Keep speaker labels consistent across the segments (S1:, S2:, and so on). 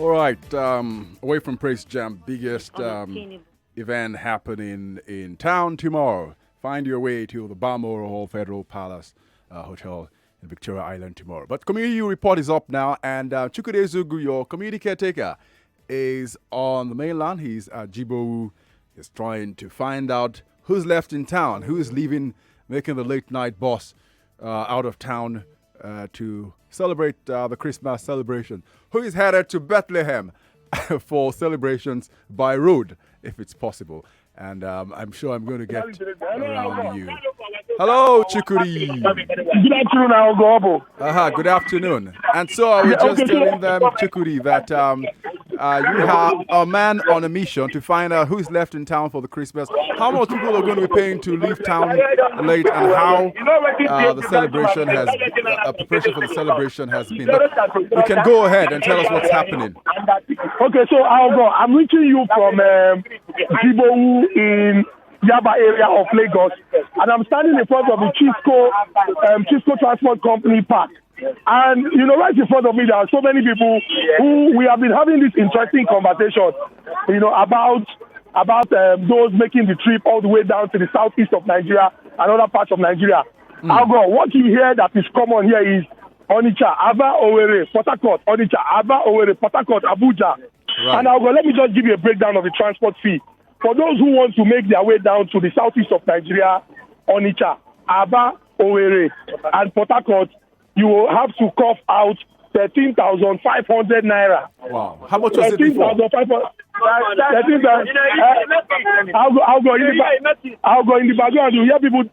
S1: All right, away from Praise Jam, biggest event happening in town tomorrow. Find your way to the Balmoral Hall Federal Palace Hotel in Victoria Island tomorrow. But community report is up now, and Chukwuezekwesili, your community caretaker, is on the mainland. He's at Oboh. He's trying to find out who's left in town, who is leaving, making the late night bus out of town to celebrate the Christmas celebration. Who is headed to Bethlehem for celebrations by road, if it's possible. And I'm sure I'm going to get around you. Hello, Chukuri.
S2: Good afternoon, Aghogho.
S1: Good afternoon. And so I was just telling them, Chukuri, that you have a man on a mission to find out who's left in town for the Christmas, how much people are going to be paying to leave town late, and how the celebration has, preparation for the celebration has been. But you can go ahead and tell us what's happening.
S2: Okay, so Aghogho, I'm reaching you from Oboh in Yaba area of Lagos, and I'm standing in front of the Chisco Transport Company Park. And, right in front of me, there are so many people who we have been having this interesting conversation, about those making the trip all the way down to the southeast of Nigeria and other parts of Nigeria. Aghogho, what you hear that is common here is Onitsha, Aba, Owerri, Port Harcourt, Onitsha, Aba, Owerri, Port Harcourt, Abuja. Right. And Aghogho, let me just give you a breakdown of the transport fee. For those who want to make their way down to the southeast of Nigeria, Onitsha, Aba, Owerri, and Port Harcourt, you will have to cough out 13,500 naira.
S1: Wow. How much was it before?
S2: 13,500. I'll go in the background. You hear people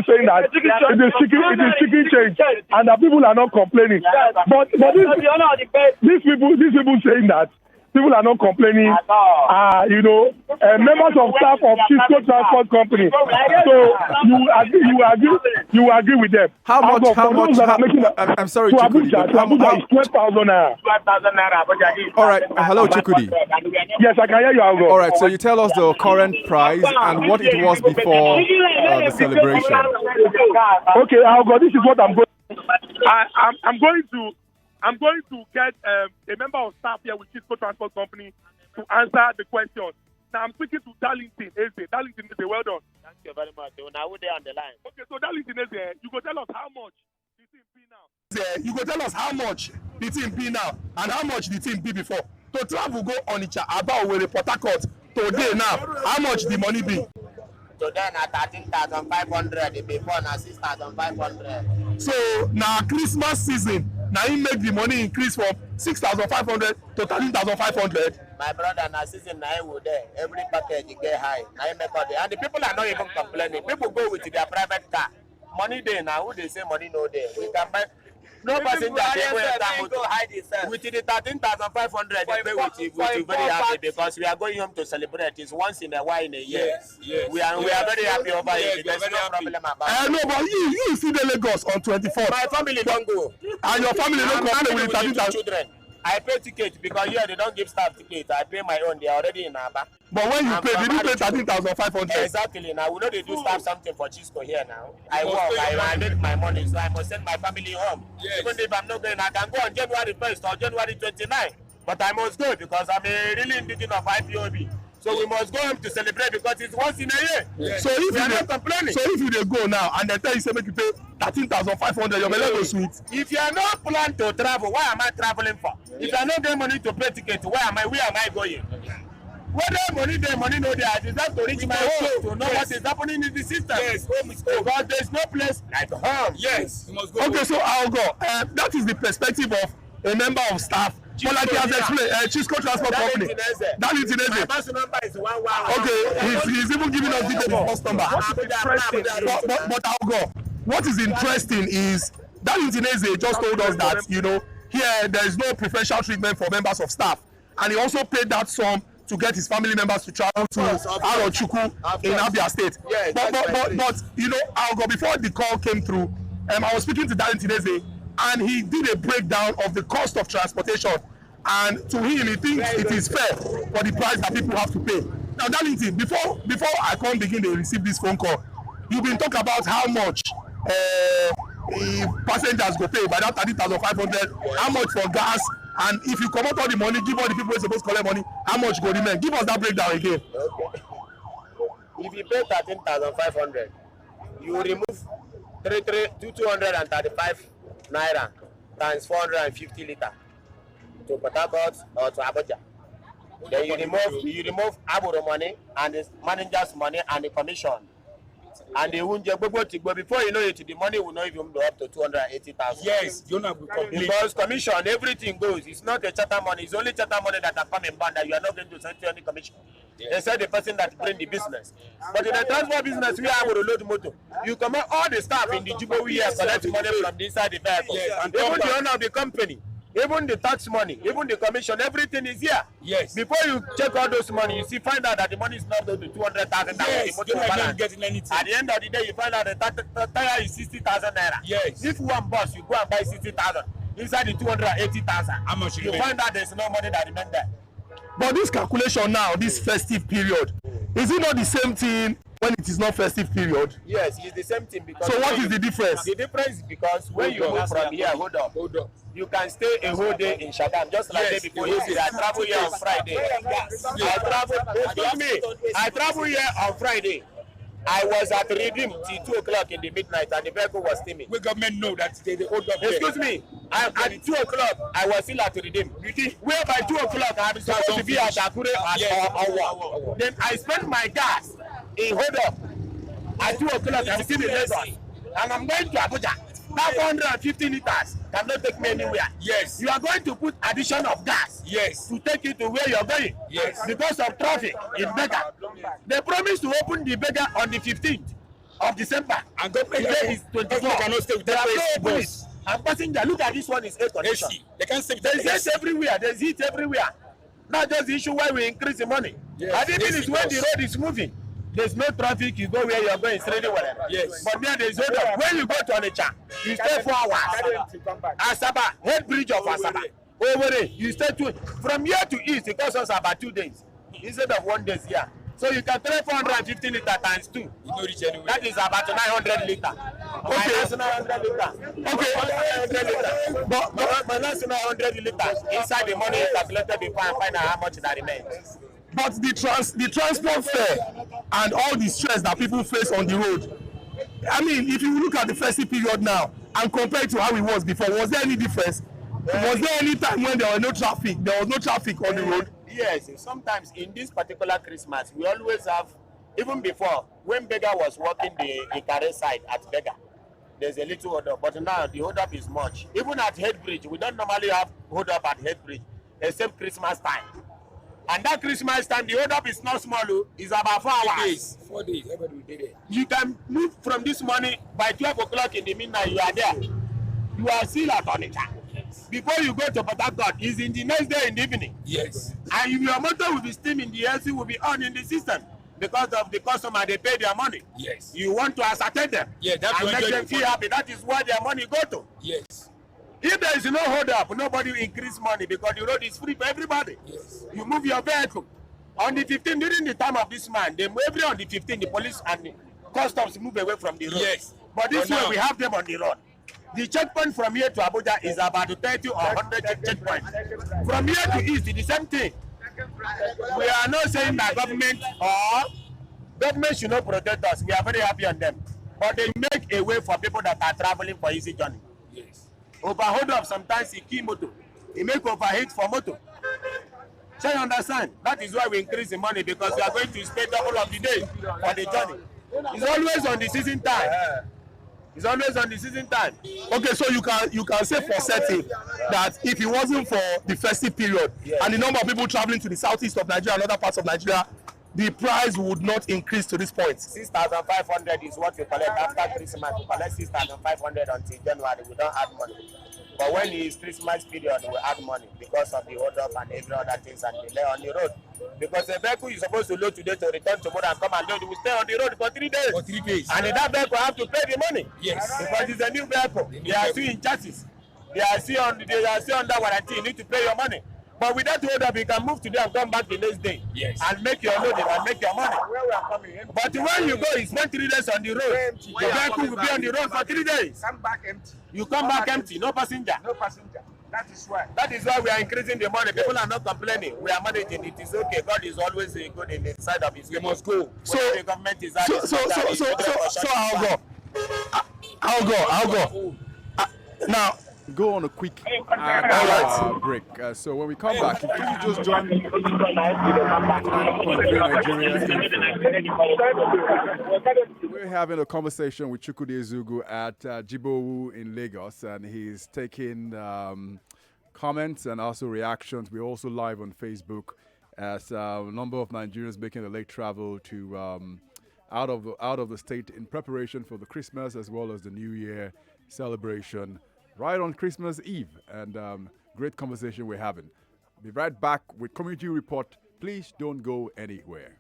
S2: saying that it is chicken change, and that people are not complaining. But these people saying that people are not complaining. Members of staff of Chisco Transport Company. So you agree with them.
S1: How much? I'm sorry, Chukudi.
S2: How much? 12,000 naira.
S3: 12,000 naira.
S1: All right. Hello, Chukudi.
S2: Yes, I can hear you, Aghogho.
S1: All right. So you tell us the current price and what it was before the celebration.
S2: Okay, Aghogho, this is what I'm going. I'm going to get a member of staff here with Chisco Transport Company to answer the question. Now I'm speaking to Darlington Eze. Darlington Eze, well done.
S3: Thank you very much. Now we're there on the line.
S2: Okay, so Darlington Eze, you go tell us how much the team pay now. You go tell us how much the team pay now and how much the team pay before. To travel go Onitsha, Aba, Owerri, Port Harcourt. Today now, how much the money be?
S3: Today na 13,500. Before na 6,500.
S2: So now Christmas season. Now he make the money increase from 6,500 to 13,500.
S3: My brother, na season na we there. Every package get high. Now he make all the, and the people are not even complaining. People go with their private car. Money there now. Who they say money no there? We can buy. No passenger they go hide itself. With the 13,500 they pay with very happy because we are going home to celebrate. It's once in a while in a year. Yes. We are very happy over it. There's no problem about it.
S2: No, but you see the Lagos on 24th.
S3: My family don't go.
S2: And your family don't complain with 13,000
S3: children. I pay ticket because here they don't give staff ticket. I pay my own. They are already in Aba.
S2: But when you pay, did you pay 13,500?
S3: Exactly. Now we know they do staff something for Chisco here now. I work. I make my money, so I must send my family home. Yes. Even if I'm not going, I can go on January 1st or January 29th. But I must go because I'm a really indigenous of IPOB. So we must go home to celebrate because it's once in a year. Yes. So if you are not complaining. So if you go now and they tell you say make you pay 13,500, your money go sweet. If you are not planning to travel, why am I traveling for? Yes. If you are not getting money to pay ticket, where am I going? Whether money there, money no there, I deserve to reach my home to know what is happening in the system. Yes, home is home. Because there is no place like home.
S2: Yes. You must go. Okay, so I'll go. That is the perspective of a member of staff. But like he has explained, Chisco Transport Company. That is Ineze.
S3: My bus number is 11.
S2: Okay, he's even giving us details of bus number. But I'll go. What is interesting is that Ineze just told us that, here there is no preferential treatment for members of staff. And he also paid that sum to get his family members to travel to Arochukwu in Abia State. Yes, but I'll go before the call came through. I was speaking to Darlington Eze, and he did a breakdown of the cost of transportation. And to him, he thinks it is fair for the price that people have to pay. Now, Darlington, before I come begin to receive this phone call, you've been talking about how much passengers go pay by that 30,500, how much for gas, and if you comot all the money give all the people wey suppose collect money, how much go remain? Give us that breakdown again.
S3: Okay. If you pay 13,500, you remove 235 naira times 450 litre to Port Harcourt or to Abuja. Then you remove Aghogho money and the manager's money and the commission. And the unje gbogbo before you know it, the money will not even go up to 280,000.
S4: Yes, you know,
S3: because commission, everything goes. It's not a charter money. It's only charter money that are coming back that you are not going to send to any commission. They said the person that bring the business. But in the transport business, we are going to load motor. You command all the staff in the Jubo we are collect money from the inside the vehicle.
S4: Yes, and
S3: even the owner of the company, even the tax money, even the commission, everything is here.
S4: Yes.
S3: Before you check all those money, you see find out that the money is not going to 200,000.
S4: Yes, you're not getting anything.
S3: At the end of the day, you find out the tire is 60,000 naira.
S4: Yes.
S3: If one bus, you go and buy 60,000. Inside the 280,000. How much you find out there's no money that remains there.
S2: But this calculation now, this festive period, is it not the same thing when it is not festive period?
S3: Yes, it's the same thing. Because
S2: so what is the difference?
S3: The difference is because when you move from here, hold up. You can stay a whole day in Shagam, just like day before you see. I travel here on Friday. I travel here on Friday. I was at Redeem till 2 o'clock in the midnight and the vehicle was steaming.
S4: We government know that they hold up.
S3: Excuse me, at 2 o'clock I was still at Redeem. Where by 2 o'clock I was supposed to be at Akure or then I spent my gas in hold up. At 2 o'clock I'm still in Lagos and I'm going to Abuja. That 450 liters cannot take me anywhere.
S4: Yes.
S3: You are going to put addition of gas.
S4: Yes.
S3: To take you to where you're going.
S4: Yes.
S3: Because of traffic in Bega. They promised to open the Bega on the 15th of December.
S4: And government
S3: today is 24.
S4: Cannot stay with that.
S3: And passenger, look at this one is air condition.
S4: They can't stay with
S3: There's heat everywhere. There's heat everywhere. Not just the issue why we increase the money.
S4: Yes.
S3: And even is when the road is moving. There's no traffic, you go where you're going straight away.
S4: Yes.
S3: But there there's hold up. When you go to Onitsha, you stay 4 hours. Asaba, head bridge of Asaba. Over there, you stay from here to east, it costs us about 2 days instead of 1 day here. So you can trade 450 litre times 2.
S4: You don't reach anywhere.
S3: That is about 900 litre.
S2: Okay.
S3: That's 900 litre. Okay. 900 litre. But my last 900 litres inside the money is calculated before I find out how much that remains.
S2: But the transport fare and all the stress that people face on the road, I mean, if you look at the festive period now and compare it to how it was before, was there any difference? Was there any time when there was no traffic? There was no traffic on the road?
S3: Yes, sometimes in this particular Christmas, we always have, even before, when Bega was working the Ikare side at Bega, there's a little hold up, but now the hold up is much. Even at Headbridge, we don't normally have hold up at Headbridge, except Christmas time. And that Christmas time, the hold up is not small, it's about 4 hours.
S4: 4 days, everybody will be there.
S3: You can move from this morning, by 12 o'clock in the midnight, you are there. You are still at Onitsha. Before you go to Port Harcourt, it's in the next day in the evening.
S4: Yes.
S3: And if your motor will be steaming, the AC will be on in the system because of the customer, they pay their money.
S4: Yes.
S3: You want to ascertain them
S4: and
S3: make them feel happy. That is where their money go to.
S4: Yes.
S3: If there is no hold up, nobody will increase money because the road is free for everybody.
S4: Yes.
S3: You move your vehicle. On the 15th, during the time of this man, they every on the 15th, the police and the customs move away from the road.
S4: Yes.
S3: But this way, we have them on the road. The checkpoint from here to Abuja is about 30 or 100 checkpoints. From here to east, the same thing. We are not saying that government should not protect us. We are very happy on them. But they make a way for people that are traveling for easy journey.
S4: Yes.
S3: Overhold up sometimes he key motor. He make overheat for motor. So you understand? That is why we increase the money because we are going to spend double of the day for the journey. It's always on the season time. It's always on the season time.
S2: Okay, so you can say for certain that if it wasn't for the festive period and the number of people traveling to the southeast of Nigeria and other parts of Nigeria, the price would not increase to this point.
S3: 6,500 is what we collect after Christmas. We collect 6,500 until January. We don't add money. But when it's Christmas period, we add money because of the hold up and every other things and delay on the road. Because the vehicle is supposed to load today to return tomorrow and come and load. We stay on the road for 3 days.
S4: For 3 days.
S3: And in that vehicle, have to pay the money.
S4: Yes.
S3: Because it's a new vehicle. They are still in chassis. They are still under warranty. You need to pay your money. But with that hold up, you can move today and come back the next day.
S4: Yes.
S3: And make your loading and make your money. But when you go, you spend 3 days on the road. The vehicle will be on the road for 3 days.
S5: Come back empty.
S3: You come back empty, no passenger.
S5: No passenger.
S3: That is why we are increasing the money. People are not complaining. We are managing. It is okay. God is always good in the side of His. We must go.
S2: So
S3: the government is
S2: I'll go. Now.
S1: Go on a quick break. So when we come back, if you just join 99.3 Nigeria, we're having a conversation with Ezekwesili at Jibowu in Lagos, and he's taking comments and also reactions. We're also live on Facebook as a number of Nigerians making a late travel to out of the state in preparation for the Christmas as well as the New Year celebration. Right on Christmas Eve, and great conversation we're having. Be right back with Community Report. Please don't go anywhere.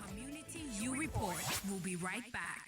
S5: Community U Report. We'll be right back.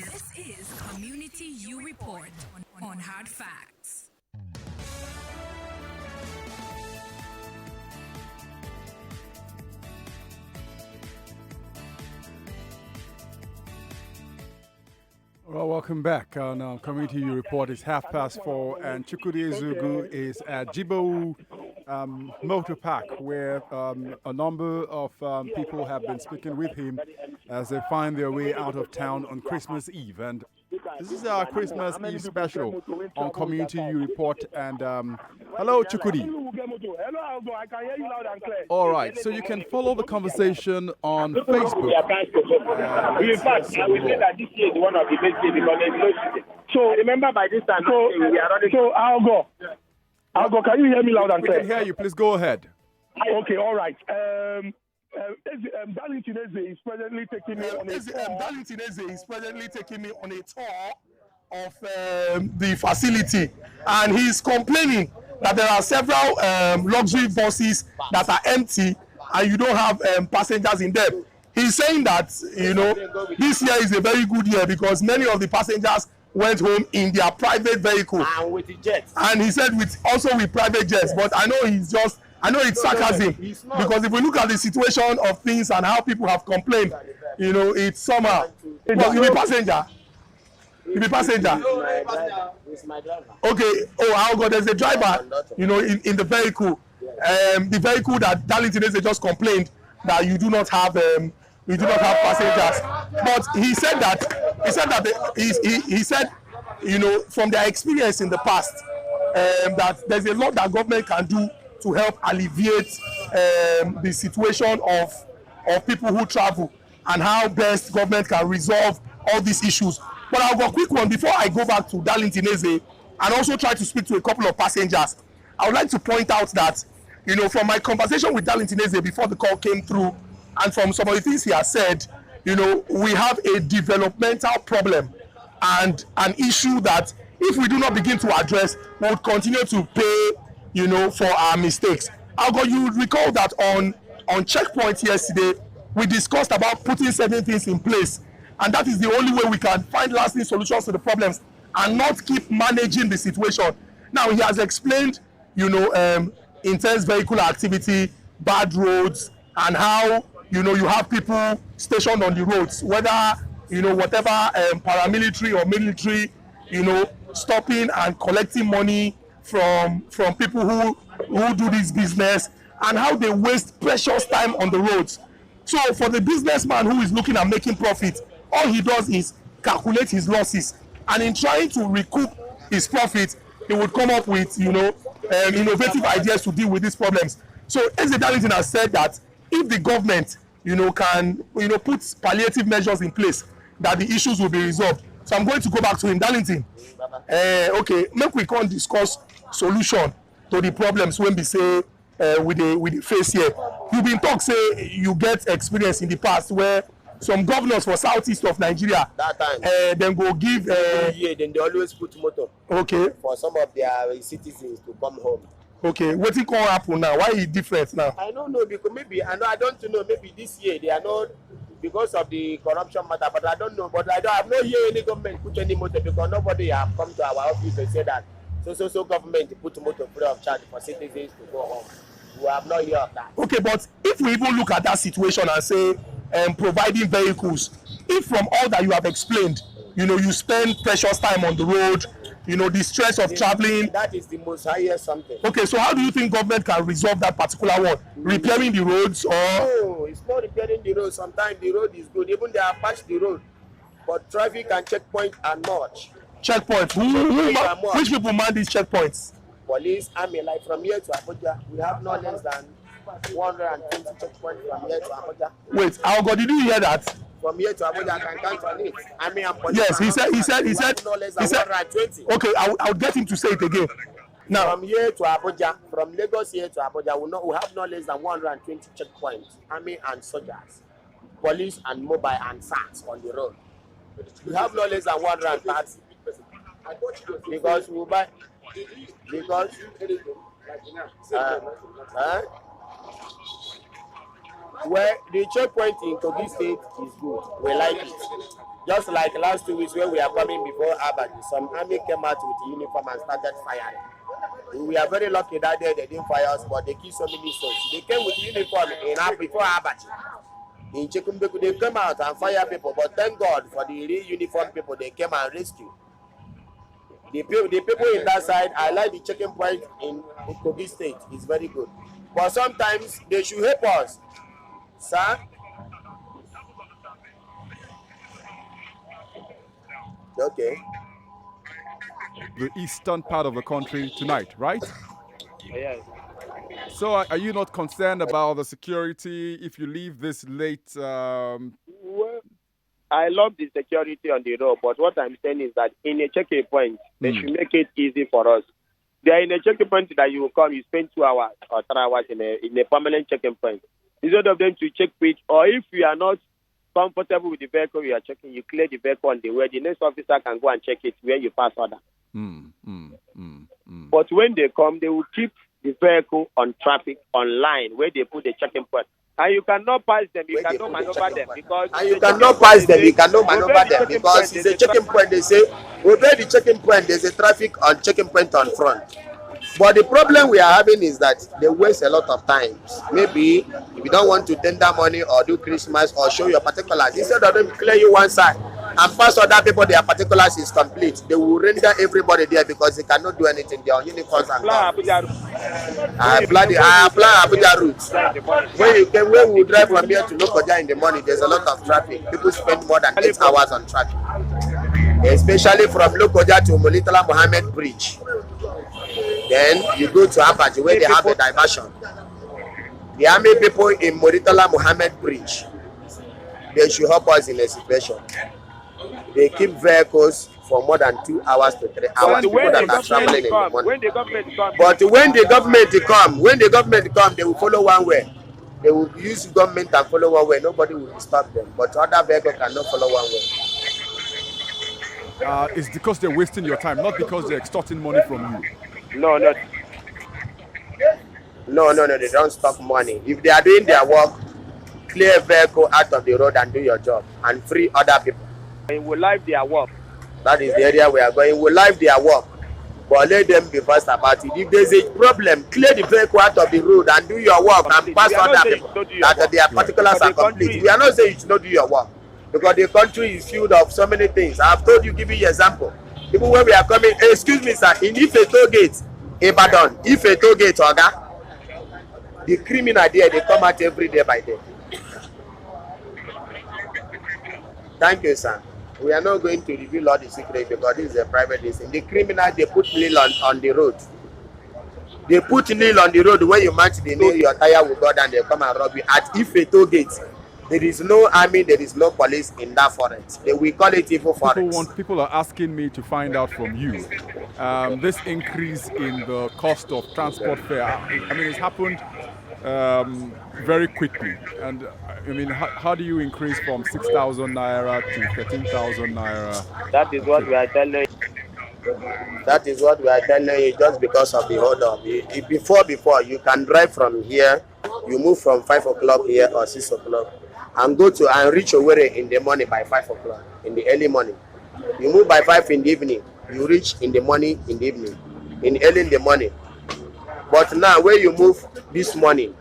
S5: This is Community U Report on Hard Facts.
S1: Well, welcome back. On Community U Report is 4:30, and Ezekwesili is at Jibowu Motor Park, where a number of people have been speaking with him as they find their way out of town on Christmas Eve. And this is our Christmas Eve special on Community U Report. And hello, Chukwudi.
S6: Hello, Aghogho. I can hear you loud and clear.
S1: All right, so you can follow the conversation on Facebook.
S3: In fact, I will say that this year is one of the best years because there's no shooting. So remember, by this time, we are running.
S6: So Aghogho, can you hear me loud and
S1: We
S6: clear?
S1: can hear you. Please go ahead.
S6: Okay, all right. Darlington Eze is presently taking me on a tour.
S2: Darlington Eze is presently taking me on a tour of the facility, and he's complaining that there are several luxury buses that are empty and you don't have passengers in them. He's saying that, this year is a very good year because many of the passengers went home in their private vehicle.
S3: And with the jets.
S2: And he said with private jets, but I know it's sarcasm, because if we look at the situation of things and how people have complained, it's somehow. But you're a passenger. You be passenger?
S3: It's my driver.
S2: Okay. Oh, Aghogho, there's a driver, you know, in the vehicle. The vehicle that Darlington Eze just complained that you do not have passengers. But he said he said, you know, from their experience in the past, that there's a lot that government can do to help alleviate the situation of people who travel, and how best government can resolve all these issues. But I'll go quick one before I go back to Darlington Eze and also try to speak to a couple of passengers. I would like to point out that, you know, from my conversation with Darlington Eze before the call came through, and from some of the things he has said, you know, we have a developmental problem and an issue that if we do not begin to address, we would continue to pay, you know, for our mistakes. Aghogho, you would recall that on checkpoint yesterday, we discussed about putting certain things in place, and that is the only way we can find lasting solutions to the problems and not keep managing the situation. Now, he has explained, you know, intense vehicular activity, bad roads, and how, you know, you have people stationed on the roads, whether, you know, whatever paramilitary or military, you know, stopping and collecting money from people who do this business, and how they waste precious time on the roads. So for the businessman who is looking at making profit, all he does is calculate his losses, and in trying to recoup his profit, he would come up with, you know, innovative ideas to deal with these problems. So Eze Darlington has said that if the government, you know, can, you know, put palliative measures in place, that the issues will be resolved. So I'm going to go back to him. Darlington, okay, make we come discuss solution to the problems when we say with the face here. You've been talk say you get experience in the past where some governors for southeast of Nigeria,
S3: that time,
S2: then go give.
S3: then they always put motor.
S2: Okay.
S3: For some of their citizens to come home.
S2: Okay, what can happen now? Why is it different now?
S3: I don't know, because maybe I don't know. Maybe this year they are not because of the corruption matter, but I don't know. But I've not hear any government put any motor, because nobody have come to our office and say that so government put motor free of charge for citizens to go home. We have not heard of that. Okay, but if we even look at that situation and say providing vehicles, if from all that you have explained, you know, you spend precious time on the road, you know, the stress of traveling. That is the most highest something.
S2: Okay, so how do you think government can resolve that particular one? Repairing the roads or? No,
S3: it's not repairing the road. Sometimes the road is good. Even they have patched the road. But traffic and checkpoint are not.
S2: Checkpoint? Which people man these checkpoints?
S3: Police, army, like from here to Abuja, we have no less than 120 checkpoints from here to Abuja.
S2: Wait, Aghogho, did you hear that?
S3: From here to Abuja, I can count on it. Army and police.
S2: Yes, he said
S3: no less than 120.
S2: Okay, I'll get him to say it again. Now,
S3: from here to Abuja, from Lagos here to Abuja, we have no less than 120 checkpoints, army and soldiers, police and mobile and SARS on the road. We have no less than 130 because we buy. Because where the checkpoint in Kogi State is good, we like it. Just like last 2 weeks when we are coming before Abaji, some army came out with uniform and started firing. We are very lucky that day they didn't fire us, but they killed so many souls. They came with uniform before Abaji. In Chekumbeku, they came out and fire people, but thank God for the real uniform people, they came and rescued. The people in that side, I like the checking point in Kogi State. It's very good. But sometimes they should help us. Sir? Okay.
S1: The eastern part of the country tonight, right?
S3: Yes.
S1: So are you not concerned about the security if you leave this late?
S3: Well, I love the security on the road, but what I'm saying is that in a checking point, they should make it easy for us. They are in a checking point that you will come, you spend 2 hours or 3 hours in a permanent checking point. Instead of them to check pitch, or if you are not comfortable with the vehicle you are checking, you clear the vehicle on the way. The next officer can go and check it when you pass order. But when they come, they will keep the vehicle on traffic, on line, where they put the checking point. And you cannot pass them, you cannot maneuver them because... And you cannot pass them, you cannot maneuver them because it's a checking point. They say, obey the checking point, there's a traffic on checking point on front. But the problem we are having is that they waste a lot of time. Maybe if you don't want to tender money or do Christmas or show your particulars, instead of them clear you one side, and pass other people their particulars is complete, they will render everybody there because they cannot do anything. They are on uniforms and I apply Abuja route. When we drive from here to Lokoja in the morning, there's a lot of traffic. People spend more than 8 hours on traffic, especially from Lokoja to Molitola Mohammed Bridge. Then you go to Apache where they have a diversion. The army people in Molitola Mohammed Bridge, they should help us in a situation. They keep vehicles for more than 2 hours to 3 hours. People that are traveling in the morning. But when the government come, they will follow one way. They will use government and follow one way. Nobody will stop them. But other vehicles cannot follow one way.
S1: It's because they're wasting your time, not because they're extorting money from you.
S3: No. They don't stop money. If they are doing their work, clear vehicle out of the road and do your job, and free other people.
S7: It will live their work.
S3: That is the area we are going. We live their work, but let them be fast about it. If there's a problem, clear the vehicle out of the road and do your work and pass other people that their particulars are complete. We are not saying you should not do your work, because the country is filled of so many things. I have told you, give you an example. Even when we are coming, excuse me, sir, in Ife toll gate, Ibadan, Ife toll gate, Oga, the criminal there, they come out every day by day. Thank you, sir. We are not going to reveal all the secrets because this is a private thing. The criminal, they put nail on the road. They put nail on the road. When you match the nail, your tire will go down. They come and rob you. At Ife toll gate, there is no army, there is no police in that forest. We call it evil forest.
S1: People are asking me to find out from you this increase in the cost of transport fare. I mean, it's happened very quickly, and I mean, how do you increase from 6,000 naira to 13,000 naira?
S7: That is what we are telling you.
S3: That is what we are telling you, just because of the hold up. Before you can drive from here, you move from 5 o'clock here or 6 o'clock and go to and reach Owerri in the morning by 5 o'clock in the early morning. You move by 5 in the evening, you reach in the morning in the evening, early in the morning. But now when you move this morning,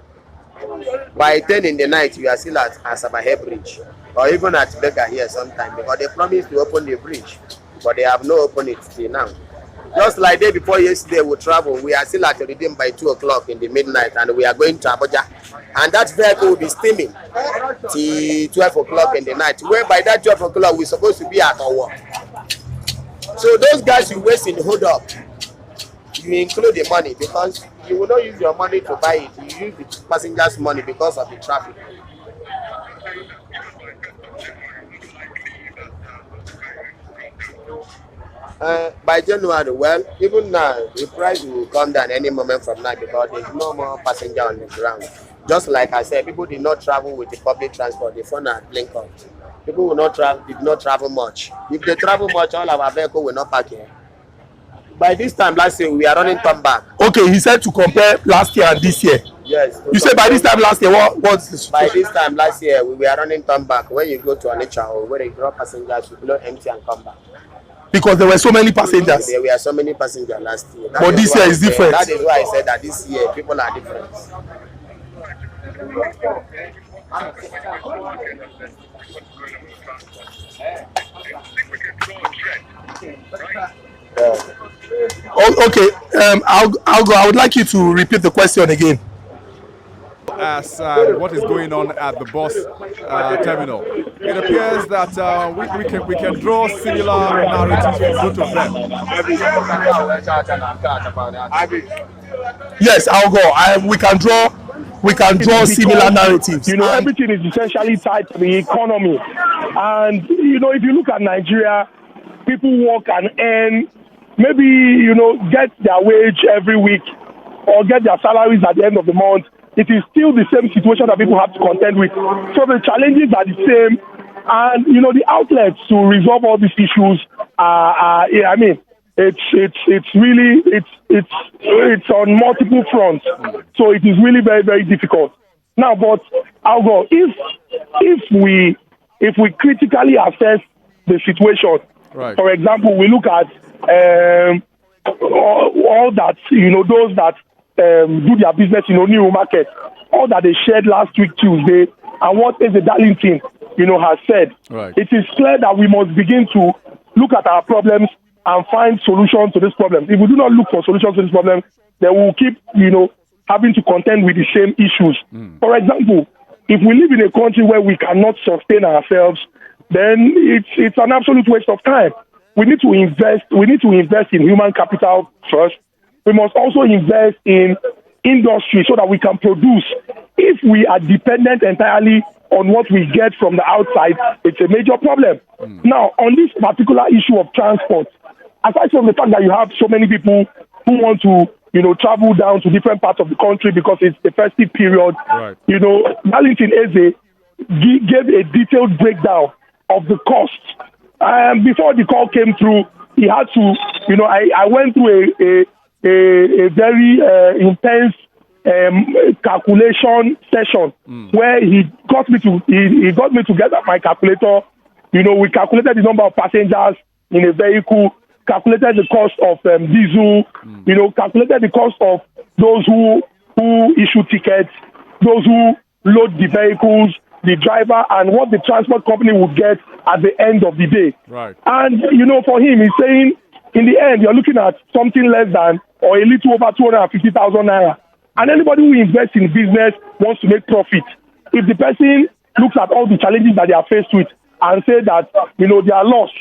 S3: by 10 in the night, you are still at Asabahe Bridge, or even at Bega here sometime, because they promised to open the bridge, but they have not opened it till now. Just like day before yesterday, we travel, we are still at Redeem by 2 o'clock in the midnight, and we are going to Abuja. And that vehicle will be steaming till 12 o'clock in the night, where by that 12 o'clock, we're supposed to be at our work. So those guys you waste in hold up, you include the money, because you will not use your money to buy it. You use the passengers' money because of the traffic. By January, well, even now, the price will come down any moment from now because there's no more passenger on the ground. Just like I said, people did not travel with the public transport. The phone had blink out. People did not travel much. If they travel much, all our vehicles will not park here. By this time last year, we are running come back.
S2: Okay, he said to compare last year and this year.
S3: Yes.
S2: You said by this time last year, what's the situation?
S3: By this time last year, we were running come back. When you go to Onitsha or where they drop passengers, you blow empty and come back.
S2: Because there were so many passengers.
S3: There were so many passengers last year.
S2: But this year is different.
S3: That is why I said that this year people are different.
S2: Okay, I'll go. I would like you to repeat the question again.
S1: As what is going on at the bus terminal, it appears that we can draw similar narratives from both of them.
S2: Yes, I'll go. We can draw similar narratives.
S6: You know, everything is essentially tied to the economy, and you know, if you look at Nigeria, people work and earn, maybe get their wage every week or get their salaries at the end of the month. It is still the same situation that people have to contend with. So the challenges are the same, and the outlets to resolve all these issues are I mean, it's really on multiple fronts. So it is really very, very difficult. Now, but Aghogho, if we critically assess the situation,
S1: right.
S6: For example, we look at all that those that do their business in New Market, all that they shared last week Tuesday, and what is the Darlington, has said.
S1: Right.
S6: It is clear that we must begin to look at our problems and find solutions to these problems. If we do not look for solutions to this problem, then we'll keep, having to contend with the same issues. For example, if we live in a country where we cannot sustain ourselves, then it's an absolute waste of time. We need to invest. We need to invest in human capital first. We must also invest in industry so that we can produce. If we are dependent entirely on what we get from the outside, it's a major problem. Now, on this particular issue of transport, aside from the fact that you have so many people who want to, travel down to different parts of the country because it's the festive period,
S1: Right.
S6: Darlington Eze gave a detailed breakdown of the costs. Before the call came through, he had to, I went through a very intense calculation session where he got me to get my calculator. We calculated the number of passengers in a vehicle, calculated the cost of diesel, calculated the cost of those who issue tickets, those who load the vehicles, the driver, and what the transport company would get at the end of the day.
S1: Right.
S6: And, for him, he's saying, in the end, you're looking at something less than or a little over 250,000 naira. And anybody who invests in business wants to make profit. If the person looks at all the challenges that they are faced with and say that, their loss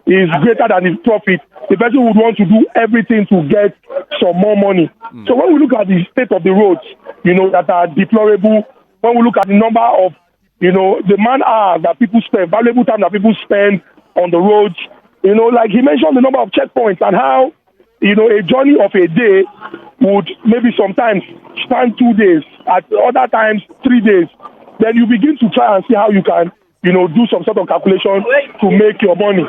S6: is greater than his profit, the person would want to do everything to get some more money. So when we look at the state of the roads, that are deplorable, when we look at the number of, the man hours that people spend, valuable time that people spend on the roads, like he mentioned the number of checkpoints and how, a journey of a day would maybe sometimes span 2 days, at other times 3 days. Then you begin to try and see how you can, do some sort of calculation to make your money.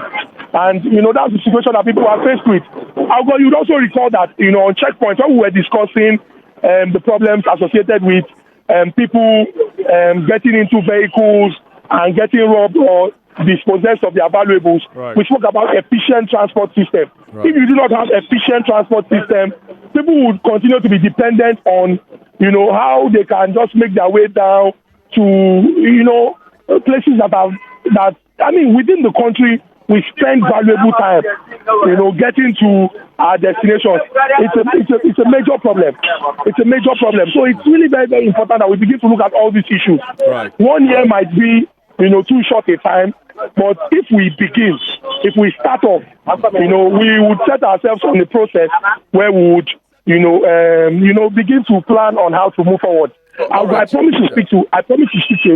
S6: And, that's the situation that people are faced with. Aghogho, you'd also recall that, on checkpoints, when we were discussing the problems associated with people getting into vehicles and getting robbed or dispossessed of their valuables,
S1: right.
S6: We spoke about efficient transport system.
S1: Right.
S6: If you do not have efficient transport system, people would continue to be dependent on, how they can just make their way down to, places within the country, we spend valuable time, getting to our destinations. It's a major problem. It's a major problem. So it's really very, very important that we begin to look at all these issues.
S1: Right.
S6: 1 year might be, too short a time, but if we start off, we would set ourselves on a process where we would, begin to plan on how to move forward. I promise to speak to a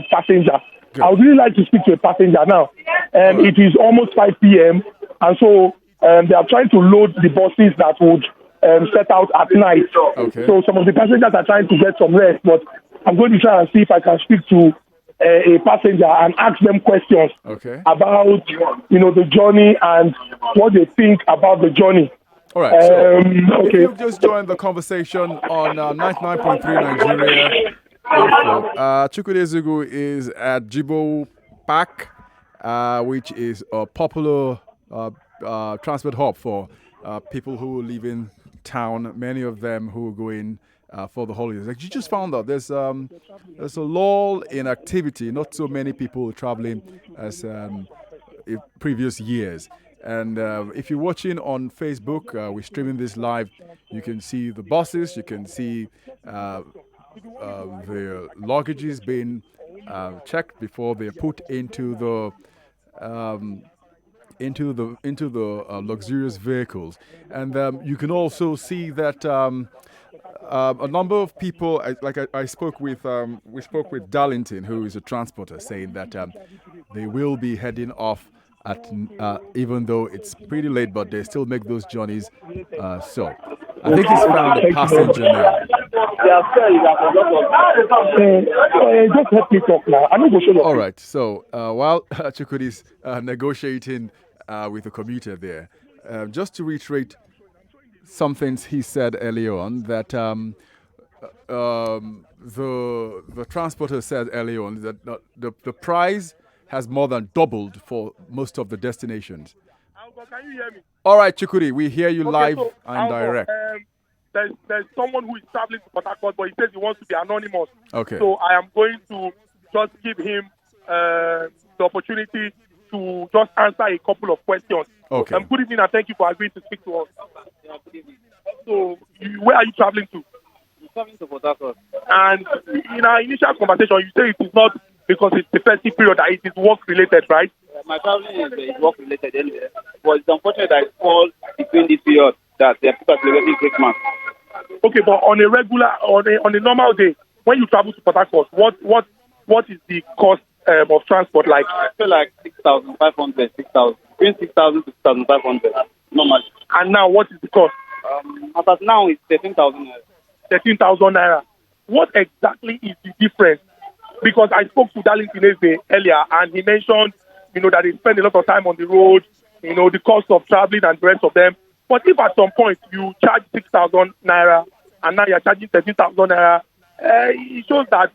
S6: passenger.
S1: Good.
S6: I would really like to speak to a passenger now. It is almost 5 p.m. and so they are trying to load the buses that would set out at night.
S1: Okay.
S6: So some of the passengers are trying to get some rest, but I'm going to try and see if I can speak to a passenger and ask them questions about the journey and what they think about the journey.
S1: All right. So if you've just joined the conversation on 99.3 Nigeria Info, Ezekwesili is at Jibo Park, which is a popular transport hub for people who live in town. Many of them who go in for the holidays. Like you just found out, there's a lull in activity. Not so many people traveling as in previous years. And if you're watching on Facebook, we're streaming this live. You can see the buses. You can see the luggages being checked before they're put into the luxurious vehicles. And you can also see that a number of people, we spoke with Darlington, who is a transporter, saying that they will be heading off at even though it's pretty late, but they still make those journeys. So I think he's found a passenger now.
S6: Just help me talk now. I'm not sure.
S1: All right. So while Chukwudi is negotiating with the commuter there, just to reiterate some things he said earlier on, that the transporter said earlier on that the price has more than doubled for most of the destinations.
S6: Can you hear me?
S1: All right, Chukwudi, we hear you live and direct.
S6: There's someone who is traveling to Port Harcourt, but he says he wants to be anonymous.
S1: Okay.
S6: So I am going to just give him the the opportunity to just answer a couple of questions.
S1: Okay.
S6: Good evening, and thank you for agreeing to speak to us. So, where are you traveling to?
S8: I'm traveling to Port Harcourt.
S6: And in our initial conversation, you say it is not because it's the festive period, that it is work-related, right?
S8: My traveling is work-related anyway. But it's unfortunate that it falls between this period that people are celebrating Christmas.
S6: Okay, but on a normal day, when you travel to Port Harcourt, what is the cost of transport like?
S8: I feel like 6,500, 6,000. Between 6,000 to 6,500. Not much.
S6: And now, what is the cost?
S8: As of now, it's 13,000.
S6: 13,000 naira. What exactly is the difference? Because I spoke to Darlington Eze earlier, and he mentioned, that they spend a lot of time on the road, the cost of traveling and the rest of them. But if at some point you charge 6,000 naira and now you're charging 13,000 naira, it shows that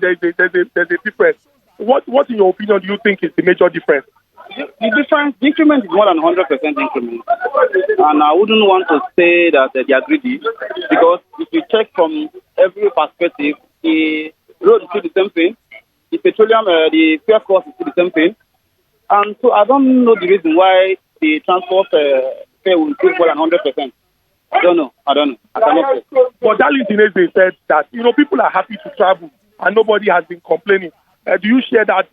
S6: there's a difference. What in your opinion do you think is the major difference?
S8: The increment is more than 100% increment. And I wouldn't want to say that they are greedy, because if you check from every perspective, the road is still the same thing, the petroleum, the fuel cost is still the same thing. And so I don't know the reason why the transport fare will still more than 100%. I don't know. I cannot say.
S6: But Darlington Eze said that, people are happy to travel and nobody has been complaining. Do you share that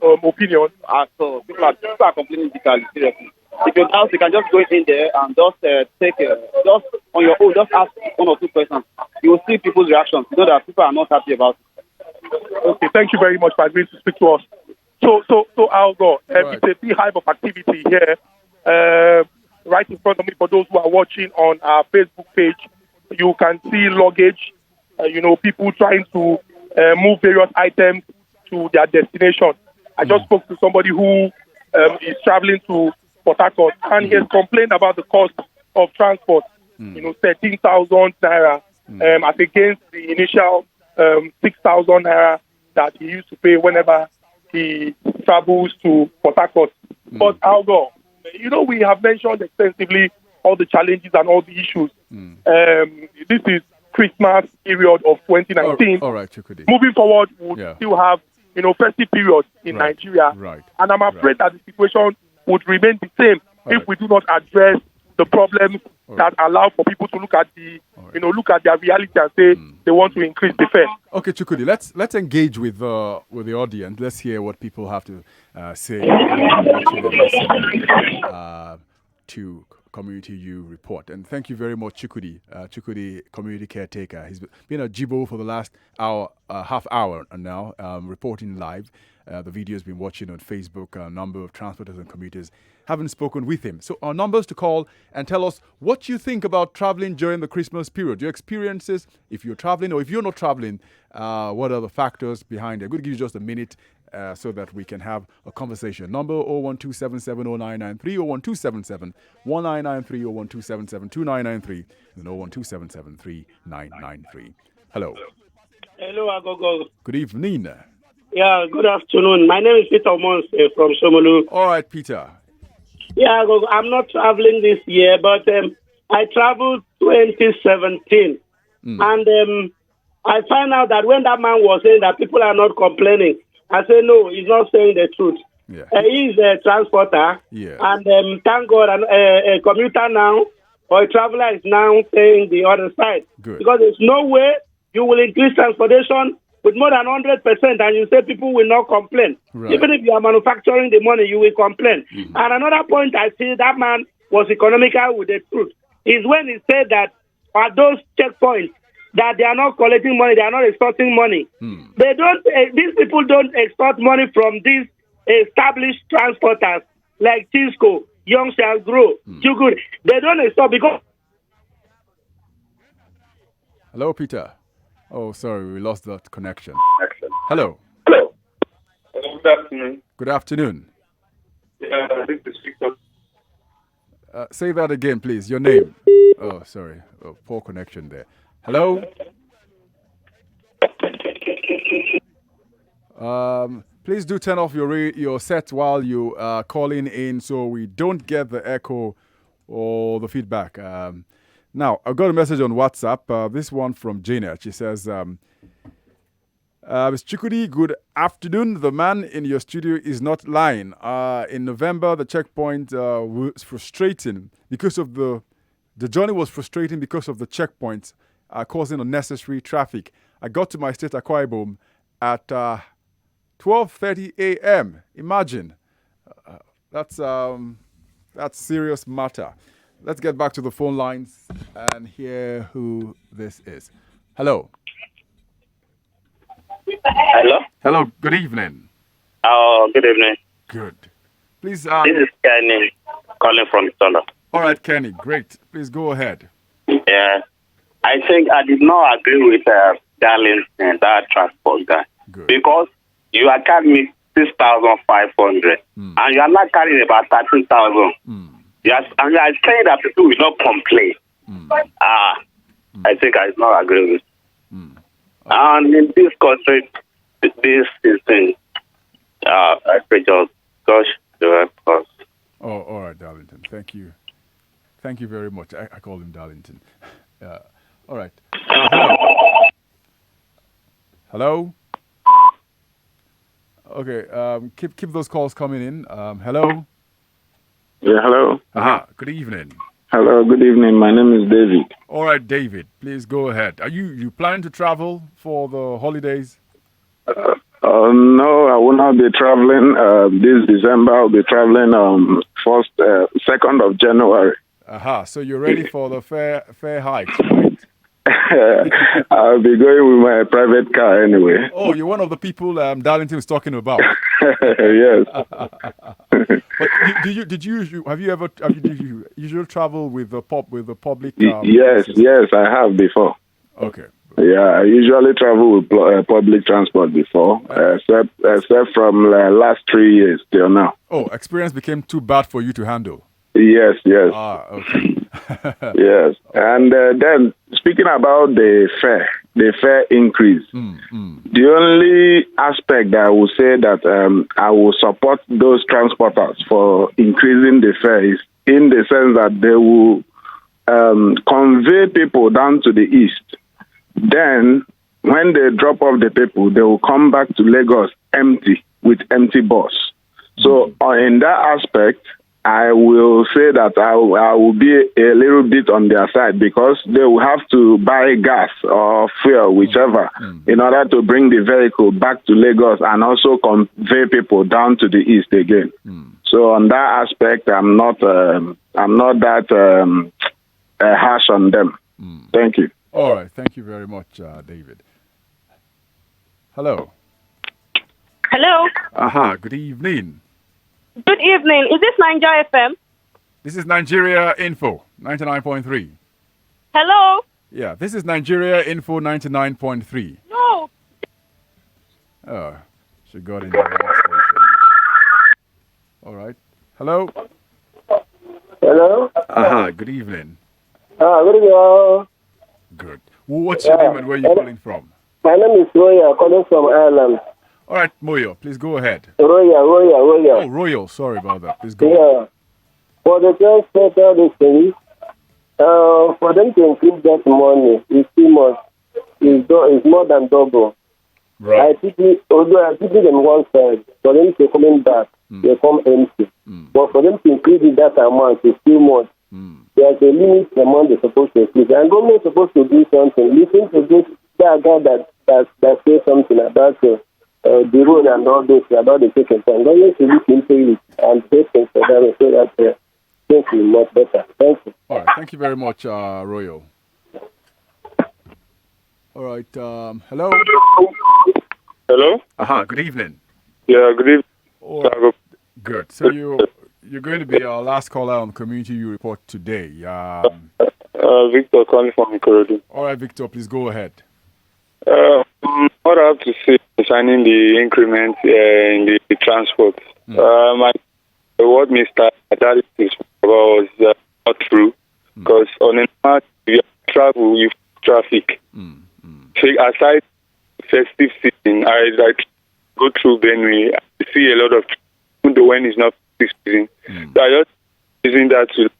S6: opinion?
S8: So people are complaining digitally, seriously. If you're out, you can just go in there and just just on your own, just ask one or two questions. You will see people's reactions. You know that people are not happy about it.
S6: Okay, thank you very much for agreeing to speak to us. So Aghogho,
S1: Right.
S6: it's a beehive of activity here, right in front of me. For those who are watching on our Facebook page, you can see luggage. People trying to move various items to their destination. I just spoke to somebody who is traveling to Port Harcourt, and he has complained about the cost of transport. 13,000 naira as against the initial 6,000 naira that he used to pay whenever he travels to Port Harcourt. But Aghogho, we have mentioned extensively all the challenges and all the issues. This is Christmas period of 2019.
S1: All right, Chukudi.
S6: Moving forward, we'll still have festive periods in Nigeria.
S1: Right.
S6: And I'm afraid that the situation would remain the same if
S1: right.
S6: we do not address the problems that allow for people to look at look at their reality and say they want to increase the fare.
S1: Okay, Chukudi, let's engage with the audience. Let's hear what people have to say watching and listening to Community U Report. And thank you very much, Chukudi, community caretaker. He's been at Jibo for the last half hour now, reporting live. The video has been watching on Facebook. A number of transporters and commuters haven't spoken with him. So our numbers to call and tell us what you think about traveling during the Christmas period. Your experiences, if you're traveling or if you're not traveling, what are the factors behind it? I'm going to give you just a minute so that we can have a conversation. Number 012770993, 01277 1993, 01277 2993, and 01277 3993. Hello.
S9: Hello, Aghogho.
S1: Good evening.
S9: Yeah, good afternoon. My name is Peter Mons from Shomolu.
S1: All right, Peter.
S9: Yeah, Aghogho, I'm not traveling this year, but I traveled 2017. And I find out that when that man was saying that people are not complaining, I said, no, he's not saying the truth.
S1: Yeah.
S9: He's a transporter.
S1: Yeah.
S9: And thank God, a commuter now, or a traveler is now saying the other side.
S1: Good.
S9: Because there's no way you will increase transportation with more than 100%, and you say people will not complain.
S1: Right.
S9: Even if you are manufacturing the money, you will complain. And another point I see that man was economical with the truth is when he said that at those checkpoints that they are not collecting money, they are not extorting money. They don't. These people don't extort money from these established transporters like Tisco, Young Shall Grow, Too Good. They don't extort because.
S1: Hello, Peter. Oh, sorry, we lost that connection. Hello.
S10: Hello. Good afternoon.
S1: Good afternoon.
S10: Yeah, this is Victor.
S1: Say that again, please. Your name. Oh, sorry. Oh, poor connection there. Hello. Please do turn off your set while you are calling in, so we don't get the echo or the feedback. Now, I've got a message on WhatsApp. This one from Janet. She says, Ms. Chukudi, good afternoon. The man in your studio is not lying. In November, the checkpoint was frustrating because of the journey was frustrating because of the checkpoints causing unnecessary traffic. I got to my state Akwa Ibom at 12:30 a.m. Imagine. That's serious matter. Let's get back to the phone lines and hear who this is. Hello.
S11: Hello.
S1: Hello. Good evening.
S11: Oh, good evening.
S1: Good. Please.
S11: This is Kenny calling from Sandra.
S1: All right, Kenny. Great. Please go ahead.
S11: Yeah, I think I did not agree with Darling and that transport guy.
S1: Good.
S11: Because you are carrying 6,500 and you are not carrying about 13,000. Yes, and I say that people will not complain. I think I do not agree with. And in this country, this is in I just gosh, the us.
S1: Oh, all right, Darlington. Thank you. Thank you very much. I call him Darlington. All right. Hello. Okay. Keep those calls coming in. Hello.
S12: Yeah, hello.
S1: Good evening.
S12: Hello, good evening. My name is David.
S1: All right, David. Please go ahead. Are you planning to travel for the holidays?
S12: No, I will not be traveling this December. I'll be traveling 2nd of January.
S1: So you're ready for the fair hikes, right?
S12: I'll be going with my private car anyway.
S1: Oh, you're one of the people Darlington was talking about.
S12: Yes.
S1: But did you usually travel with the public?
S12: Yes, I have before.
S1: Okay.
S12: Yeah, I usually travel with public transport before, except from last 3 years till now.
S1: Oh, experience became too bad for you to handle.
S12: Yes.
S1: Okay.
S12: Yes, and then speaking about the fare increase, the only aspect that I will say that I will support those transporters for increasing the fare is in the sense that they will convey people down to the east. Then, when they drop off the people, they will come back to Lagos with empty bus. So, in that aspect, I will say that I will be a little bit on their side because they will have to buy gas or fuel, whichever, in order to bring the vehicle back to Lagos and also convey people down to the east again. So, on that aspect, I'm not that harsh on them. Thank you.
S1: All right. Thank you very much, David. Hello.
S13: Hello.
S1: Good evening.
S13: Good evening. Is this Nigeria FM?
S1: This is Nigeria Info 99.3.
S13: Hello.
S1: Yeah, this is Nigeria Info 99.3.
S13: No.
S1: Oh, she got in the wrong station. All right. Hello.
S14: Hello.
S1: Good evening.
S14: Good evening.
S1: Good. What's your name and where are you calling from?
S14: My name is Roya, calling from Ireland.
S1: All right, Moyo, please go ahead.
S14: Roya.
S1: Oh, Royal. Sorry about that. Please go ahead.
S14: For the transporter, this thing, for them to increase that money is too much. It's more than double.
S1: Right.
S14: Although I pity them one side, for them to coming back, they come empty. But for them to increase that amount is too much. There's a limit the amount they're supposed to increase. And government is supposed to do something. Listen to this guy that says something about the road and all this, about the taking time. Government should look into it and pay things for them so that things will be much better. Thank you.
S1: All right. Thank you very much, Royal. All right. Hello.
S10: Hello.
S1: Good evening.
S10: Yeah, good evening.
S1: All right. Good. So you're going to be our last caller on Community U Report today.
S10: Victor calling from Ikorodu.
S1: All right, Victor, please go ahead.
S10: What I have to say concerning the increment in the transport, what Mr. Adali is about was not true, because on a normal you travel with traffic. So aside festive season, I go through Benue, I see a lot of even though when it's not festive season. So I just using that to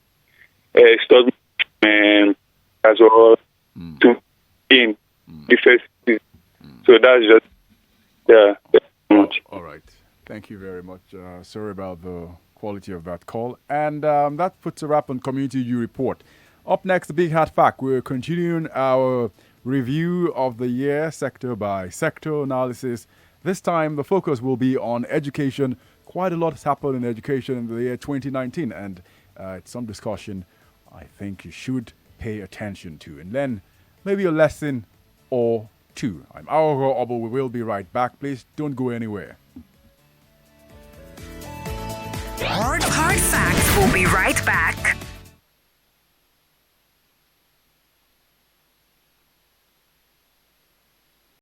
S10: stop as well to in the festive season. So that's just
S1: Thank you very much. Sorry about the quality of that call. And that puts a wrap on Community U Report. Up next, the Big Hat Fact. We're continuing our review of the year, sector by sector analysis. This time, the focus will be on education. Quite a lot has happened in education in the year 2019, and it's some discussion I think you should pay attention to. And then maybe a lesson or two. I'm Aghogho Oboh. We will be right back. Please don't go anywhere.
S5: Hard Facts will be right back.